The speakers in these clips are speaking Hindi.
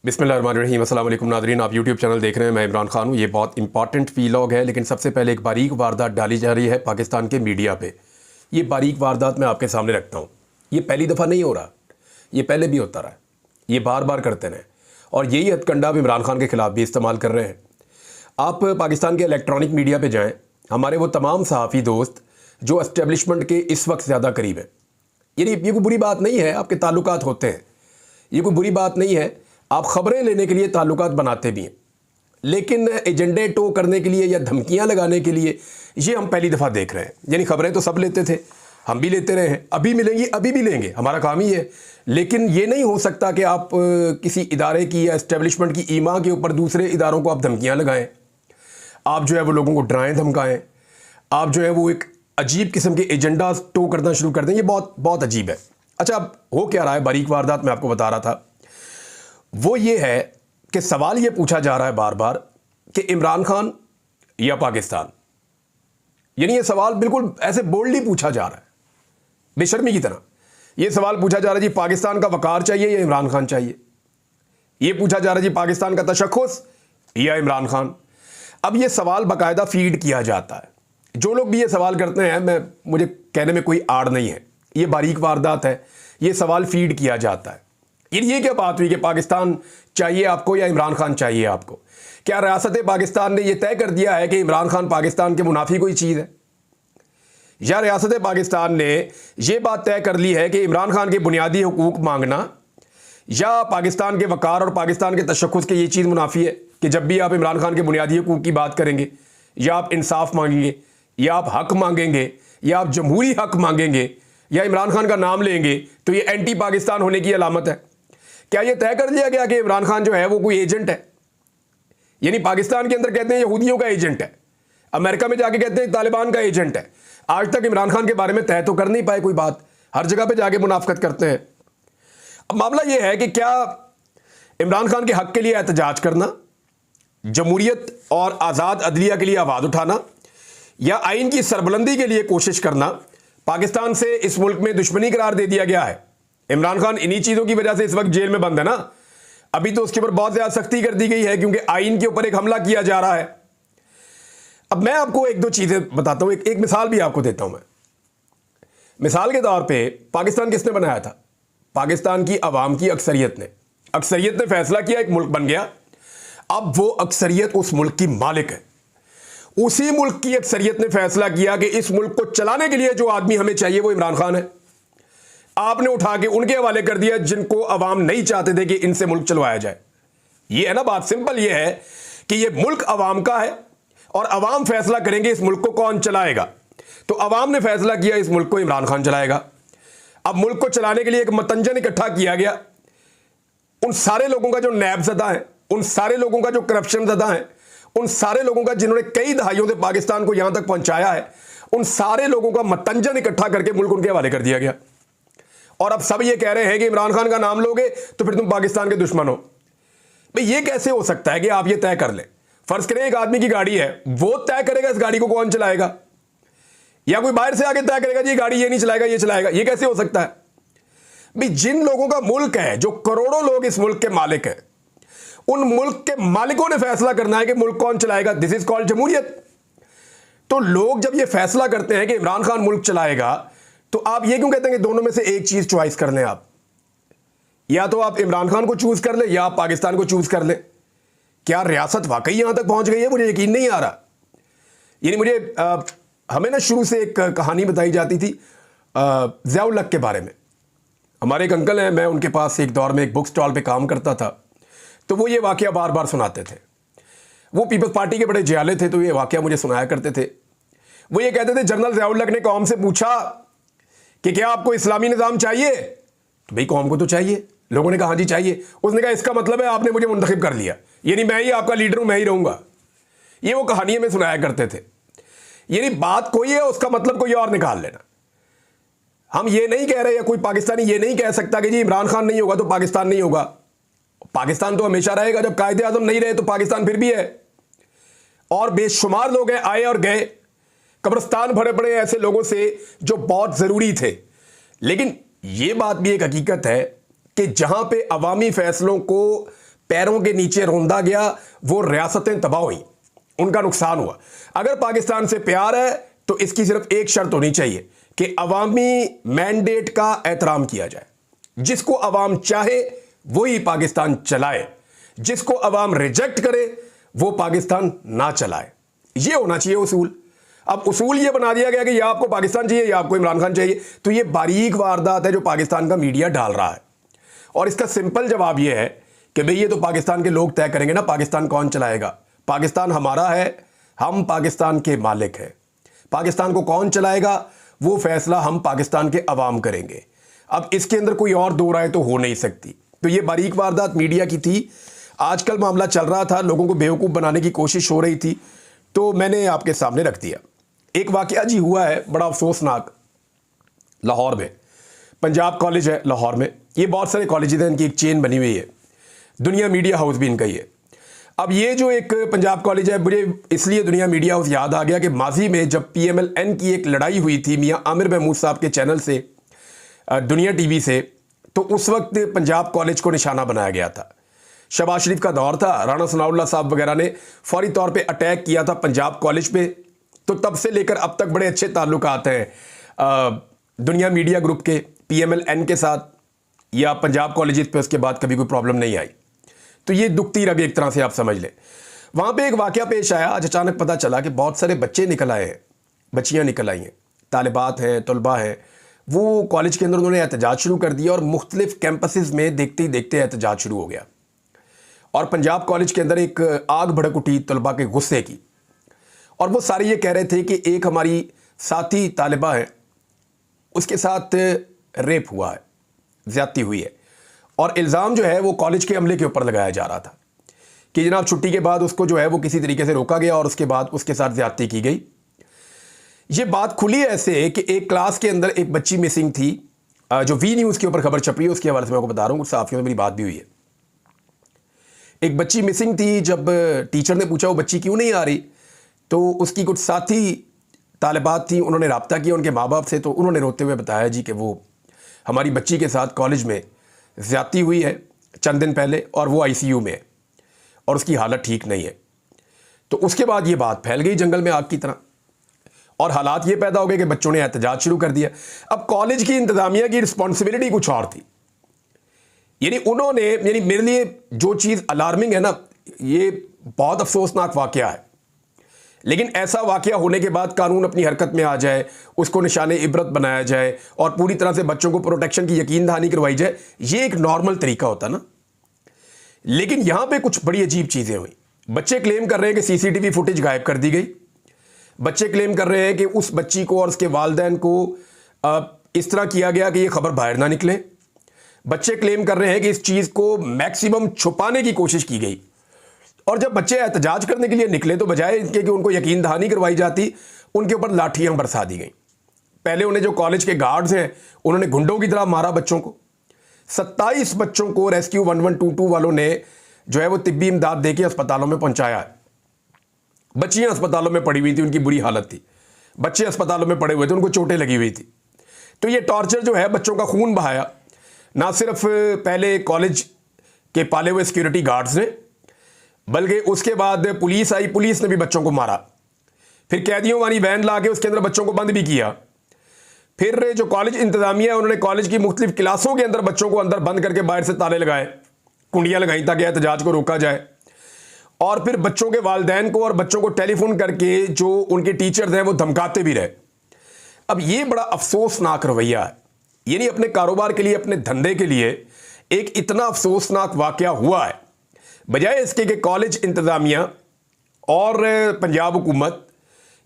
बिस्मिल्लाहिर्रहमानिर्रहीम। अस्सलाम वालेकुम नाज़रीन, आप यूट्यूब चैनल देख रहे हैं। मैं इमरान खान हूँ। ये बहुत इंपॉर्टेंट वीलॉग है, लेकिन सबसे पहले एक बारीक वारदात डाली जा रही है पाकिस्तान के मीडिया पे। ये बारीक वारदात मैं आपके सामने रखता हूँ। ये पहली दफ़ा नहीं हो रहा, ये पहले भी होता रहा, ये बार बार करते रहे और यही हथकंडा अब इमरान खान के ख़िलाफ़ भी इस्तेमाल कर रहे हैं। आप पाकिस्तान के इलेक्ट्रॉनिक मीडिया पर जाएँ, हमारे वो तमाम सहाफ़ी दोस्त जो एस्टेब्लिशमेंट के इस वक्त ज़्यादा करीब हैं, ये कोई बुरी बात नहीं है, आपके ताल्लुकात होते हैं, ये कोई बुरी बात नहीं है, आप ख़बरें लेने के लिए ताल्लुकात बनाते भी हैं, लेकिन एजेंडे टो करने के लिए या धमकियां लगाने के लिए ये हम पहली दफ़ा देख रहे हैं। यानी ख़बरें तो सब लेते थे, हम भी लेते रहे हैं, अभी मिलेंगी, अभी भी लेंगे, हमारा काम ही है। लेकिन ये नहीं हो सकता कि आप किसी इदारे की या इस्टेब्लिशमेंट की ईमा के ऊपर दूसरे इदारों को आप धमकियाँ लगाएँ, आप जो है वो लोगों को डराएँ धमकाएँ, आप जो है वो एक अजीब किस्म के एजेंडा टो करना शुरू कर दें। ये बहुत बहुत अजीब है। अच्छा, अब हो क्या रहा है, बारीक वारदात मैं आपको बता रहा था, वो ये है कि सवाल ये पूछा जा रहा है बार बार कि इमरान खान या पाकिस्तान। यानी ये सवाल बिल्कुल ऐसे बोल्डली पूछा जा रहा है, बेशर्मी की तरह। ये सवाल पूछा जा रहा है जी पाकिस्तान का वकार चाहिए या इमरान खान चाहिए। ये पूछा जा रहा है जी पाकिस्तान का तशख्खुस या इमरान खान। अब ये सवाल बाकायदा फीड किया जाता है। जो लोग भी ये सवाल करते हैं, मुझे कहने में कोई आड़ नहीं है, ये बारीक वारदात है, ये सवाल फीड किया जाता है। ये क्या बात हुई कि पाकिस्तान चाहिए आपको या इमरान खान चाहिए आपको? क्या रियासत पाकिस्तान ने यह तय कर दिया है कि इमरान खान पाकिस्तान के मुनाफी कोई चीज़ है, या रियासत पाकिस्तान ने यह बात तय कर ली है कि इमरान खान के बुनियादी हुकूक मांगना या पाकिस्तान के वकार और पाकिस्तान के तशख्खुस के ये चीज़ मुनाफी है कि जब भी आप इमरान खान के बुनियादी हुकूक की बात करेंगे, या आप इंसाफ मांगेंगे, या आप हक मांगेंगे, या आप जमहूरी हक मांगेंगे, या इमरान खान का नाम लेंगे, तो ये एंटी पाकिस्तान होने की अलामत है? क्या यह तय कर लिया गया कि इमरान खान जो है वो कोई एजेंट है? यानी पाकिस्तान के अंदर कहते हैं यहूदियों का एजेंट है, अमेरिका में जाके कहते हैं तालिबान का एजेंट है। आज तक इमरान खान के बारे में तय तो कर नहीं पाए कोई बात, हर जगह पे जाके मुनाफकत करते हैं। अब मामला यह है कि क्या इमरान खान के हक के लिए एहतजाज करना, जमहूरियत और आज़ाद अदलिया के लिए आवाज़ उठाना, या आइन की सरबुलंदी के लिए कोशिश करना, पाकिस्तान से इस मुल्क में दुश्मनी करार दे दिया गया है। इमरान खान इन्हीं चीज़ों की वजह से इस वक्त जेल में बंद है ना। अभी तो उसके ऊपर बहुत ज़्यादा सख्ती कर दी गई है क्योंकि आइन के ऊपर एक हमला किया जा रहा है। अब मैं आपको एक दो चीज़ें बताता हूँ, एक मिसाल भी आपको देता हूँ मैं। मिसाल के तौर पे पाकिस्तान किसने बनाया था? पाकिस्तान की आवाम की अक्सरियत ने फैसला किया, एक मुल्क बन गया। अब वो अक्सरियत उस मुल्क की मालिक है। उसी मुल्क की अक्सरियत ने फैसला किया कि इस मुल्क को चलाने के लिए जो आदमी हमें चाहिए वो इमरान खान है। आपने उठा के उनके हवाले कर दिया जिनको अवाम नहीं चाहते थे कि इनसे मुल्क चलवाया जाए। ये है ना बात, सिंपल ये है कि ये मुल्क अवाम का है और अवाम फैसला करेंगे इस मुल्क को कौन चलाएगा। तो अवाम ने फैसला किया इस मुल्क को इमरान खान चलाएगा। अब मुल्क को चलाने के लिए एक मतंजन इकट्ठा किया गया। उन सारे लोगों का जो नैबज़दा है, उन सारे लोगों का जो करप्शन ज़दा है, उन सारे लोगों का जिन्होंने कई दहाइयों से पाकिस्तान को यहां तक पहुंचाया है, उन सारे लोगों का मतंजन इकट्ठा करके मुल्क उनके हवाले कर दिया गया। और अब सब ये कह रहे हैं कि इमरान खान का नाम लोगे तो फिर तुम पाकिस्तान के दुश्मन हो। भाई ये कैसे हो सकता है कि आप ये तय कर लें? फर्ज करें एक आदमी की गाड़ी है, वो तय करेगा इस गाड़ी को कौन चलाएगा, या कोई बाहर से आके तय करेगा जी गाड़ी ये नहीं चलाएगा ये चलाएगा? ये कैसे हो सकता है? भाई जिन लोगों का मुल्क है, जो करोड़ों लोग इस मुल्क के मालिक हैं, उन मुल्क के मालिकों ने फैसला करना है कि मुल्क कौन चलाएगा। दिस इज कॉल्ड जमहूरियत। तो लोग जब ये फैसला करते हैं कि इमरान खान मुल्क चलाएगा, तो आप ये क्यों कहते हैं कि दोनों में से एक चीज चॉइस कर लें आप? या तो आप इमरान खान को चूज कर लें या आप पाकिस्तान को चूज कर लें। क्या रियासत वाकई यहां तक पहुंच गई है? मुझे यकीन नहीं आ रहा। यानी हमें ना शुरू से एक कहानी बताई जाती थी ज़िया-उल हक के बारे में। हमारे एक अंकल हैं, मैं उनके पास एक दौर में एक बुक स्टॉल पे काम करता था, तो वो ये वाकया बार बार सुनाते थे। वो पीपल्स पार्टी के बड़े जियाले थे, तो ये वाकया मुझे सुनाया करते थे। वो ये कहते थे जनरल ज़िया-उल हक ने कौम से पूछा कि क्या आपको इस्लामी निज़ाम चाहिए? तो भाई कौम को तो चाहिए। लोगों ने कहा हाँ जी चाहिए। उसने कहा इसका मतलब है आपने मुझे मुंतखब कर लिया, यानी मैं ही आपका लीडर हूं, मैं ही रहूंगा। ये वो कहानियां में सुनाया करते थे। यानी बात कोई है, उसका मतलब कोई और निकाल लेना। हम ये नहीं कह रहे, या कोई पाकिस्तानी ये नहीं कह सकता कि जी इमरान खान नहीं होगा तो पाकिस्तान नहीं होगा। पाकिस्तान तो हमेशा रहेगा। जब कायदे आज़म नहीं रहे तो पाकिस्तान फिर भी है। और बेशुमार लोग हैं आए और गए, कब्रिस्तान भरे पड़े ऐसे लोगों से जो बहुत ज़रूरी थे। लेकिन यह बात भी एक हकीकत है कि जहां पे अवामी फैसलों को पैरों के नीचे रौंदा गया, वो रियासतें तबाह हुई, उनका नुकसान हुआ। अगर पाकिस्तान से प्यार है तो इसकी सिर्फ एक शर्त होनी चाहिए कि अवामी मैंडेट का एहतराम किया जाए। जिसको अवाम चाहे वही पाकिस्तान चलाए, जिसको अवाम रिजेक्ट करे वो पाकिस्तान ना चलाए। ये होना चाहिए उसूल। अब उसूल ये बना दिया गया कि या आपको पाकिस्तान चाहिए या आपको इमरान खान चाहिए। तो ये बारीक वारदात है जो पाकिस्तान का मीडिया डाल रहा है, और इसका सिंपल जवाब ये है कि भाई ये तो पाकिस्तान के लोग तय करेंगे ना पाकिस्तान कौन चलाएगा। पाकिस्तान हमारा है, हम पाकिस्तान के मालिक हैं। पाकिस्तान को कौन चलाएगा वो फैसला हम पाकिस्तान के अवाम करेंगे। अब इसके अंदर कोई और दो राय तो हो नहीं सकती। तो ये बारीक वारदात मीडिया की थी। आजकल मामला चल रहा था, लोगों को बेवकूफ़ बनाने की कोशिश हो रही थी, तो मैंने आपके सामने रख दिया। एक वाकया जी हुआ है बड़ा अफसोसनाक, लाहौर में। पंजाब कॉलेज है लाहौर में। ये बहुत सारे कॉलेज हैं, इनकी एक चेन बनी हुई है, दुनिया मीडिया हाउस भी इनका ही है। अब ये जो एक पंजाब कॉलेज है, मुझे इसलिए दुनिया मीडिया हाउस याद आ गया कि माजी में जब PMLN की एक लड़ाई हुई थी मियाँ आमिर महमूद साहब के चैनल से, दुनिया TV से, तो उस वक्त पंजाब कॉलेज को निशाना बनाया गया था। शहबाज शरीफ का दौर था, राणा सनाउल्लाह साहब वगैरह ने फौरी तौर पे अटैक किया था पंजाब कॉलेज पे। तो तब से लेकर अब तक बड़े अच्छे ताल्लुकात हैं दुनिया मीडिया ग्रुप के PMLN के साथ, या पंजाब कॉलेज पे उसके बाद कभी कोई प्रॉब्लम नहीं आई। तो ये दुखती रग एक तरह से आप समझ लें। वहाँ पे एक वाकया पेश आया, आज अचानक पता चला कि बहुत सारे बच्चे निकल आए हैं, बच्चियाँ निकल आई हैं, तालिबात हैं, तलबा हैं। वो कॉलेज के अंदर उन्होंने एहतजाज शुरू कर दिया और मुख्तलिफ कैंपसेस में देखते ही देखते एहतजाज शुरू हो गया। और पंजाब कॉलेज के अंदर एक आग भड़क उठी तलबा के गुस्से की, और वो सारे ये कह रहे थे कि एक हमारी साथी तालिबा है, उसके साथ रेप हुआ है, ज़्यादती हुई है, और इल्ज़ाम जो है वो कॉलेज के अमले के ऊपर लगाया जा रहा था कि जनाब छुट्टी के बाद उसको जो है वो किसी तरीके से रोका गया और उसके बाद उसके साथ ज़्यादती की गई। ये बात खुली ऐसे कि एक क्लास के अंदर एक बच्ची मिसिंग थी, जो वी न्यूज़ के ऊपर खबर छप रही है उसके हवाले से मैं आपको बता रहा हूँ, कुछ साथियों में मेरी बात भी हुई है। एक बच्ची मिसिंग थी, जब टीचर ने पूछा वो बच्ची क्यों नहीं आ रही, तो उसकी कुछ साथी तालिबात थी, उन्होंने रब्ता किया उनके माँ बाप से, तो उन्होंने रोते हुए बताया जी कि वो हमारी बच्ची के साथ कॉलेज में ज़्यादती हुई है चंद दिन पहले, और वो ICU में है और उसकी हालत ठीक नहीं है। तो उसके बाद ये बात फैल गई जंगल में आग की तरह, और हालात ये पैदा हो गए कि बच्चों ने एहतजाज शुरू कर दिया। अब कॉलेज की इंतज़ामिया की रिस्पॉन्सिबिलिटी कुछ और थी, यानी मेरे लिए जो चीज़ अलार्मिंग है ना, ये बहुत अफसोसनाक वाकया है, लेकिन ऐसा वाकया होने के बाद कानून अपनी हरकत में आ जाए, उसको निशाने इबरत बनाया जाए और पूरी तरह से बच्चों को प्रोटेक्शन की यकीन दहानी करवाई जाए, ये एक नॉर्मल तरीका होता ना। लेकिन यहां पे कुछ बड़ी अजीब चीज़ें हुई। बच्चे क्लेम कर रहे हैं कि CCTV फुटेज गायब कर दी गई। बच्चे क्लेम कर रहे हैं कि उस बच्ची को और उसके वालिदैन को इस तरह किया गया कि ये खबर बाहर ना निकले। बच्चे क्लेम कर रहे हैं कि इस चीज़ को मैक्सिमम छुपाने की कोशिश की गई, और जब बच्चे एहतजाज करने के लिए निकले तो बजाय इनके कि उनको यकीन दहानी करवाई जाती, उनके ऊपर लाठियां बरसा दी गई। पहले उन्हें जो कॉलेज के गार्ड्स हैं उन्होंने गुंडों की तरह मारा बच्चों को। 27 बच्चों को रेस्क्यू 1122 वालों ने जो है वो तिब्बी इमदाद दे के अस्पतालों में पहुंचाया है। बच्चियां अस्पतालों में पड़ी हुई थी, उनकी बुरी हालत थी, बच्चे अस्पतालों में पड़े हुए थे, उनको चोटें लगी हुई थी। तो ये टॉर्चर जो है, बच्चों का खून बहाया, ना सिर्फ पहले कॉलेज के पाले हुए सिक्योरिटी गार्ड्स ने, बल्कि उसके बाद पुलिस आई, पुलिस ने भी बच्चों को मारा। फिर कैदियों वाली वैन ला के उसके अंदर बच्चों को बंद भी किया। फिर जो कॉलेज इंतजामिया है उन्होंने कॉलेज की मुख्तलिफ क्लासों के अंदर बच्चों को अंदर बंद करके बाहर से ताले लगाए, कुंडियां लगाई ताकि एहतजाज को रोका जाए। और फिर बच्चों के वालिदैन को और बच्चों को टेलीफोन करके जो उनके टीचर्स हैं वो धमकाते भी रहे। अब ये बड़ा अफसोसनाक रवैया है, यानी अपने कारोबार के लिए, अपने धंधे के लिए एक इतना अफसोसनाक वाकया हुआ है, बजाय इसके कि कॉलेज इंतजामिया और पंजाब हुकूमत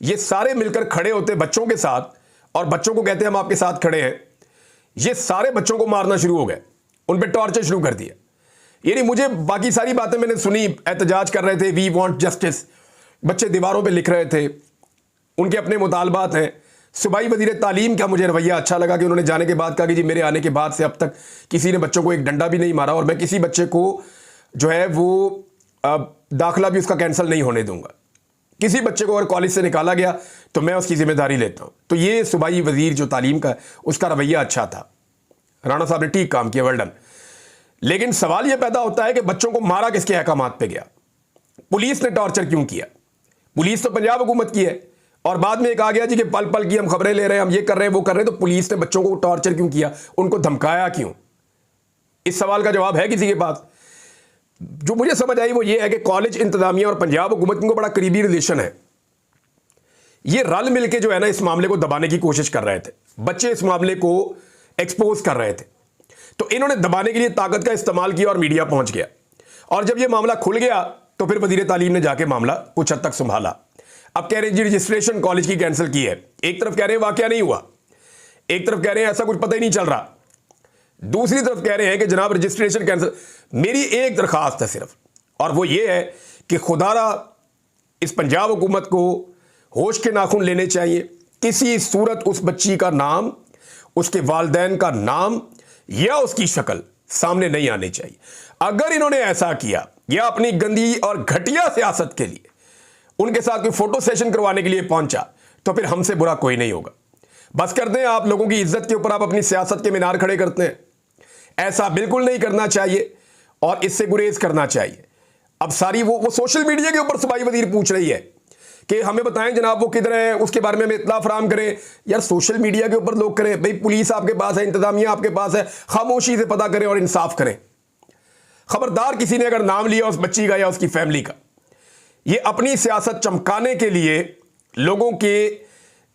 ये सारे मिलकर खड़े होते बच्चों के साथ और बच्चों को कहते हैं हम आपके साथ खड़े हैं, ये सारे बच्चों को मारना शुरू हो गए, उन पर टॉर्चर शुरू कर दिया। यानी मुझे बाकी सारी बातें मैंने सुनी, एहतजाज कर रहे थे, वी वांट जस्टिस, बच्चे दीवारों पे लिख रहे थे, उनके अपने मुतालबात हैं। सूबाई वज़ीर तालीम का मुझे रवैया अच्छा लगा कि उन्होंने जाने के बाद कहा कि जी मेरे आने के बाद से अब तक किसी ने बच्चों को एक डंडा भी नहीं मारा और मैं किसी बच्चे को जो है वो दाखिला भी उसका कैंसिल नहीं होने दूंगा। किसी बच्चे को अगर कॉलेज से निकाला गया तो मैं उसकी जिम्मेदारी लेता हूँ। तो ये सूबाई वज़ीर जो तालीम का, उसका रवैया अच्छा था। राणा साहब ने ठीक काम किया, वेल डन। लेकिन सवाल यह पैदा होता है कि बच्चों को मारा किसके अहकामात पे गया, पुलिस ने टॉर्चर क्यों किया? पुलिस तो पंजाब हुकूमत की है और बाद में एक आ गया जी कि पल पल की हम खबरें ले रहे हैं, हम ये कर रहे हैं, वो कर रहे हैं। तो पुलिस ने बच्चों को टॉर्चर क्यों किया, उनको धमकाया क्यों? इस सवाल का जवाब है किसी के पास? जो मुझे समझ आई वो ये है कि कॉलेज इंतजामिया और पंजाब हुकूमत को बड़ा करीबी रिलेशन है। ये रल मिलके जो है ना इस मामले को दबाने की कोशिश कर रहे थे, बच्चे इस मामले को एक्सपोज कर रहे थे, तो इन्होंने दबाने के लिए ताकत का इस्तेमाल किया और मीडिया पहुंच गया। और जब ये मामला खुल गया तो फिर वजीर तालीम ने जाके मामला कुछ हद तक संभाला। अब कह रहे हैं जी रजिस्ट्रेशन कॉलेज की कैंसिल की है। एक तरफ कह रहे हैं वाकया नहीं हुआ, एक तरफ कह रहे हैं ऐसा कुछ पता ही नहीं चल रहा, दूसरी तरफ कह रहे हैं कि जनाब रजिस्ट्रेशन कैंसिल। मेरी एक दरखास्त है सिर्फ, और वो ये है कि खुदारा इस पंजाब हुकूमत को होश के नाखून लेने चाहिए। किसी सूरत उस बच्ची का नाम, उसके वालिदैन का नाम या उसकी शक्ल सामने नहीं आनी चाहिए। अगर इन्होंने ऐसा किया या अपनी गंदी और घटिया सियासत के लिए उनके साथ कोई फोटो सेशन करवाने के लिए पहुंचा तो फिर हमसे बुरा कोई नहीं होगा। बस कर दें, आप लोगों की इज्जत के ऊपर आप अपनी सियासत के मीनार खड़े करते हैं। ऐसा बिल्कुल नहीं करना चाहिए और इससे गुरेज करना चाहिए। अब सारी वो सोशल मीडिया के ऊपर सूबाई वजीर पूछ रही है कि हमें बताएं जनाब वो किधर है, उसके बारे में हमें इत्तला फराम करें। यार सोशल मीडिया के ऊपर लोग करें, भाई पुलिस आपके पास है, इंतजामिया आपके पास है, खामोशी से पता करें और इंसाफ करें। खबरदार किसी ने अगर नाम लिया उस बच्ची का या उसकी फैमिली का, ये अपनी सियासत चमकाने के लिए लोगों के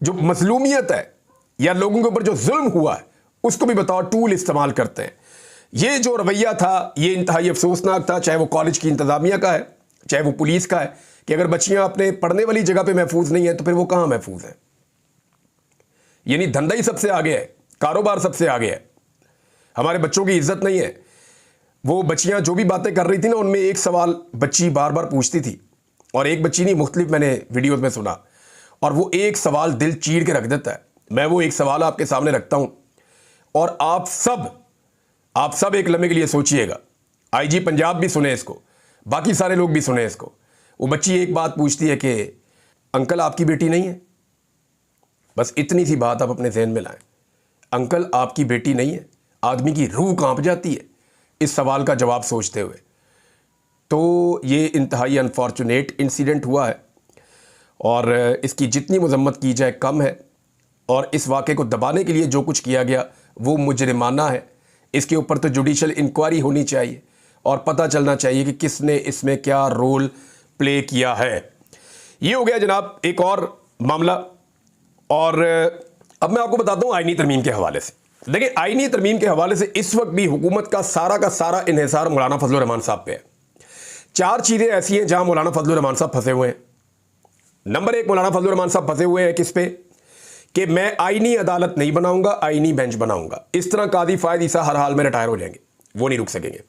जो मजलूमियत है या लोगों के ऊपर जो जुल्म हुआ है उसको भी बताओ टूल इस्तेमाल करते हैं। ये जो रवैया था ये इंतहाई अफसोसनाक था, चाहे वो कॉलेज की इंतजामिया का है चाहे वो पुलिस का है, कि अगर बच्चियां अपने पढ़ने वाली जगह पे महफूज नहीं है तो फिर वो कहां महफूज है। यानी धंधा ही सबसे आगे है, कारोबार सबसे आगे है, हमारे बच्चों की इज्जत नहीं है। वो बच्चियां जो भी बातें कर रही थी ना, उनमें एक सवाल बच्ची बार बार पूछती थी, और एक बच्ची नहीं मुख्तलिफ मैंने वीडियोज में सुना, और वो एक सवाल दिल चीर के रख देता है। मैं वो एक सवाल आपके सामने रखता हूं और आप सब एक लम्हे के लिए सोचिएगा। आईजी पंजाब भी सुने इसको, बाकी सारे लोग भी सुने इसको। वो बच्ची एक बात पूछती है कि अंकल आपकी बेटी नहीं है? बस इतनी सी बात आप अपने ज़हन में लाएं, अंकल आपकी बेटी नहीं है। आदमी की रूह कांप जाती है इस सवाल का जवाब सोचते हुए। तो ये इंतहाई अनफॉर्चुनेट इंसिडेंट हुआ है और इसकी जितनी मजम्मत की जाए कम है, और इस वाक़े को दबाने के लिए जो कुछ किया गया वो मुजरिमाना है। इसके ऊपर तो जुडिशल इंक्वायरी होनी चाहिए और पता चलना चाहिए कि किसने इसमें क्या रोल प्ले किया है। ये हो गया जनाब एक और मामला। और अब मैं आपको बताता हूँ आईनी तरमीम के हवाले से। देखिए आईनी तरमीम के हवाले से इस वक्त भी हुकूमत का सारा इन्हिसार मौलाना फजल रहमान साहब पे है। 4 चीज़ें ऐसी हैं जहां मौलाना फजल रहमान साहब फंसे हुए हैं। नंबर 1, मौलाना फजल रहमान साहब फंसे हुए हैं किस पे, कि मैं आईनी अदालत नहीं बनाऊंगा, आईनी बेंच बनाऊंगा। इस तरह कादी फायद ईसा हर हाल में रिटायर हो जाएंगे, वो नहीं रुक सकेंगे।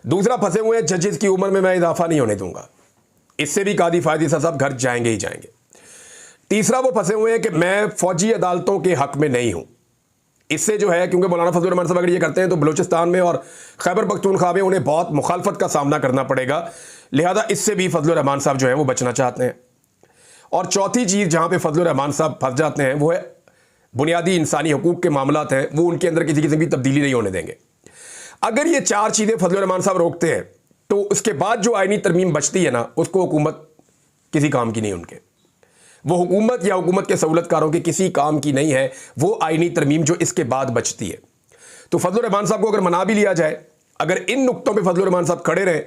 दूसरा, फंसे हुए हैं जजेस की उम्र में मैं इजाफा नहीं होने दूंगा, इससे भी कादी फायद ईसा साहब घर जाएंगे ही जाएंगे। तीसरा, वो फंसे हुए हैं कि मैं फौजी अदालतों के हक में नहीं हूं, इससे जो है क्योंकि मौलाना फजल रहमान साहब अगर ये करते हैं तो बलूचिस्तान में और खैबर पख्तूनख्वा में उन्हें बहुत मुखालफत का सामना करना पड़ेगा, लिहाजा इससे भी फजल रहमान साहब जो है वो बचना चाहते हैं। और चौथी चीज़ जहां पे फजल रहमान साहब फंस जाते हैं वो है बुनियादी इंसानी हकूक़ के मामलात हैं, वो उनके अंदर किसी किस्म की तब्दीली नहीं होने देंगे। अगर ये 4 चीज़ें फजल रहमान साहब रोकते हैं तो उसके बाद जो आईनी तरमीम बचती है ना, उसको हुकूमत किसी काम की नहीं, उनके वो हुकूमत या हुकूमत के सहूलतकारों के किसी काम की नहीं है वो आईनी तरमीम जो इसके बाद बचती है। तो फजल रहमान साहब को अगर मना भी लिया जाए, अगर इन नुक्तों पे फजल रहमान साहब खड़े रहें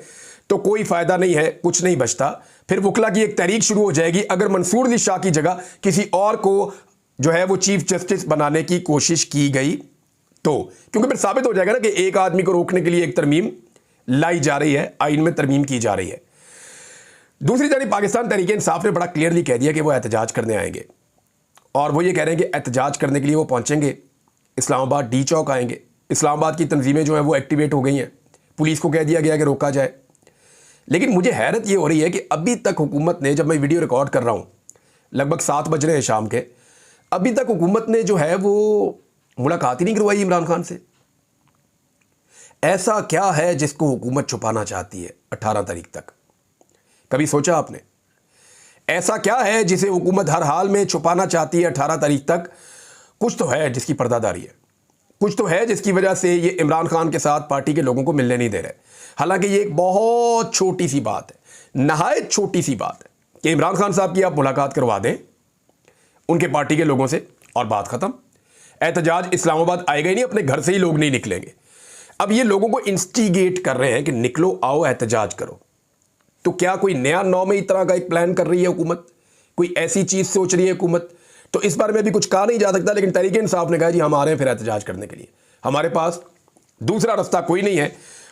तो कोई फ़ायदा नहीं है, कुछ नहीं बचता। फिर वकला की एक तहरीक शुरू हो जाएगी अगर मंसूर अली शाह की जगह किसी और को जो है वो चीफ जस्टिस बनाने की कोशिश की गई तो, क्योंकि फिर साबित हो जाएगा ना कि एक आदमी को रोकने के लिए एक तरमीम लाई जा रही है, आइन में तरमीम की जा रही है। दूसरी जानिब पाकिस्तान तहरीक इंसाफ ने बड़ा क्लियरली कह दिया कि वो एहतजाज करने आएंगे, और वो ये कह रहे हैं कि एहतजाज करने के लिए वो पहुंचेंगे इस्लामाबाद, डी चौक आएंगे। इस्लामाबाद की तंजीमें जो हैं वो एक्टिवेट हो गई हैं, पुलिस को कह दिया गया कि रोका जाए। लेकिन मुझे हैरत ये हो रही है कि अभी तक हुकूमत ने, जब मैं वीडियो रिकॉर्ड कर रहा हूँ लगभग 7 बज रहे हैं शाम के, अभी तक हुकूमत ने जो है वो मुलाकात ही नहीं करवाई इमरान खान से। ऐसा क्या है जिसको हुकूमत छुपाना चाहती है 18 तारीख तक? कभी सोचा आपने? ऐसा क्या है जिसे हुकूमत हर हाल में छुपाना चाहती है 18 तारीख तक? कुछ तो है जिसकी पर्दादारी है, कुछ तो है जिसकी वजह से ये इमरान खान के साथ पार्टी के लोगों को मिलने नहीं दे रहे। हालांकि ये एक बहुत छोटी सी बात है, नहायत छोटी सी बात है कि इमरान खान साहब की आप मुलाकात करवा दें उनके पार्टी के लोगों से और बात खत्म। एहतजाज इस्लामाबाद आएगा ही नहीं, अपने घर से ही लोग नहीं निकलेंगे। अब ये लोगों को इंस्टिगेट कर रहे हैं कि निकलो, आओ, एहतजाज करो। तो क्या कोई नया 9 मई तरह का एक प्लान कर रही है हुकूमत? कोई ऐसी चीज सोच रही है हुकूमत? तो इस बारे में अभी कुछ कहा नहीं जा सकता, लेकिन तहरीक इंसाफ ने कहा जी हम आ रहे हैं फिर एहतजाज करने के लिए, हमारे पास दूसरा रास्ता कोई नहीं है।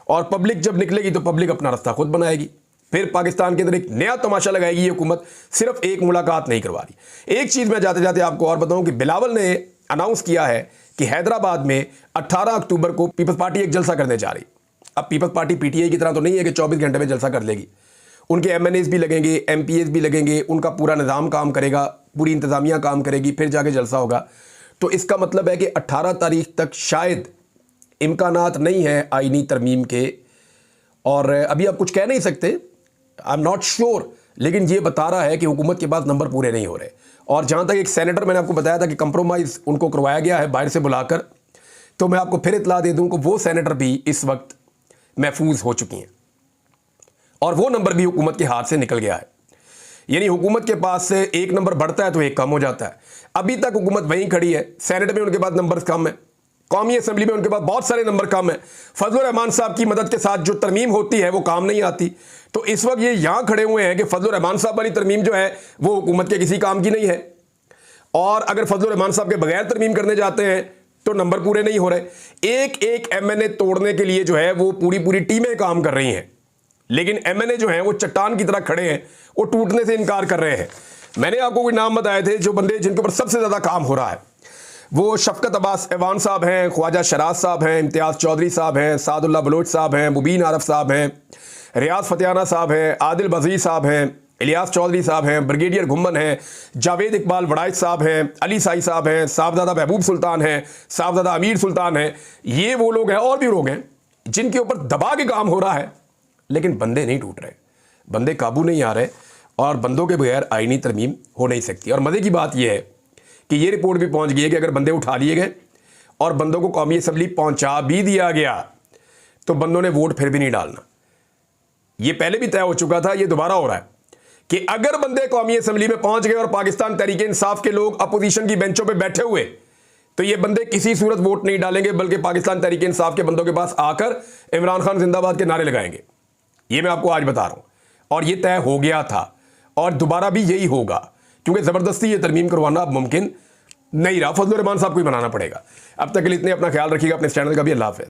और पब्लिक जब निकलेगी तो पब्लिक अपना रास्ता खुद बनाएगी। फिर पाकिस्तान के अंदर एक नया तमाशा लगाएगी ये हुकूमत। सिर्फ एक मुलाकात नहीं करवा रही। एक चीज मैं जाते जाते आपको और बताऊं कि बिलावल ने अनाउंस किया है कि हैदराबाद में 18 अक्टूबर को पीपल्स पार्टी एक जलसा करने जा रही। अब पीपल्स पार्टी पीटीआई की तरह तो नहीं है कि 24 घंटे में जलसा कर लेगी। उनके एमएनएस भी लगेंगे, एमपीएस भी लगेंगे, उनका पूरा निज़ाम काम करेगा, पूरी इंतज़ामिया काम करेगी, फिर जाके जलसा होगा। तो इसका मतलब है कि 18 तारीख तक शायद इम्कानात नहीं है आईनी तरमीम के। और अभी आप कुछ कह नहीं सकते, आई एम नॉट श्योर, लेकिन ये बता रहा है कि हुकूमत के पास नंबर पूरे नहीं हो रहे। और जहाँ तक एक सेनेटर, मैंने आपको बताया था कि कंप्रोमाइज़ उनको करवाया गया है बाहर से बुलाकर, तो मैं आपको फिर इतला दे दूँ कि वो सेनेटर भी इस वक्त महफूज हो चुकी हैं और वो नंबर भी हुकूमत के हाथ से निकल गया है। यानी हुकूमत के पास से एक नंबर बढ़ता है तो एक कम हो जाता है। अभी तक हुकूमत वहीं खड़ी है, सेनेट में उनके पास नंबर कम है, कौमी असम्बली में उनके पास बहुत सारे नंबर कम है। फजलुर रहमान साहब की मदद के साथ जो तरमीम होती है वो काम नहीं आती। तो इस वक्त ये यहां खड़े हुए हैं कि फजलुर रहमान साहब वाली तरमीम जो है वो हुकूमत के किसी काम की नहीं है। और अगर फजलुर रहमान साहब के बगैर तरमीम करने जाते हैं तो नंबर पूरे नहीं हो रहे। एक एक एमएनए तोड़ने के लिए जो है वो पूरी पूरी टीमें काम कर रही हैं, लेकिन एमएनए जो हैं वो चट्टान की तरह खड़े हैं, वो टूटने से इनकार कर रहे हैं। मैंने आपको कोई नाम बताए थे जो बंदे जिनके ऊपर सबसे ज़्यादा काम हो रहा है, वो शफकत अब्बास ऐवान साहब हैं, ख्वाजा शराज साहब हैं, इम्तियाज़ चौधरी साहब हैं, सादुल्लाह बलोच साहब हैं, मुबीन आरफ साहब हैं, रियाज फतेहाना साहब हैं, आदिल बज़ीर साहब हैं, इलियास चौधरी साहब हैं, ब्रिगेडियर घुम्मन हैं, जावेद इकबाल वड़ाइच साहब हैं, अली साई साहब हैं, साहबजादा महबूब सुल्तान हैं, साहबजादा अमीर सुल्तान हैं। ये वो लोग हैं और भी लोग हैं जिनके ऊपर दबा के काम हो रहा है, लेकिन बंदे नहीं टूट रहे, बंदे काबू नहीं आ रहे और बंदों के बगैर आईनी तरमीम हो नहीं सकती। और मज़े की बात यह है कि ये रिपोर्ट भी पहुंच गई है कि अगर बंदे उठा लिए गए और बंदों को कौमी असम्बली पहुंचा भी दिया गया तो बंदों ने वोट फिर भी नहीं डालना। ये पहले भी तय हो चुका था, ये दोबारा हो रहा है कि अगर बंदे कौमी असम्बली में पहुंच गए और पाकिस्तान तहरीक इंसाफ के लोग अपोजिशन की बेंचों पर बैठे हुए तो ये बंदे किसी सूरत वोट नहीं डालेंगे, बल्कि पाकिस्तान तहरीक इंसाफ के बंदों के पास आकर इमरान खान जिंदाबाद के नारे लगाएंगे। ये मैं आपको आज बता रहा हूं और ये तय हो गया था और दोबारा भी यही होगा, क्योंकि ज़बरदस्ती ये तरमीम करवाना अब मुमकिन नहीं रहा। फजलुर रहमान साहब को ही बनाना पड़ेगा। अब तक के लिए इतने, अपना ख्याल रखिएगा, अपने चैनल का भी। अल्लाह हाफ़िज़।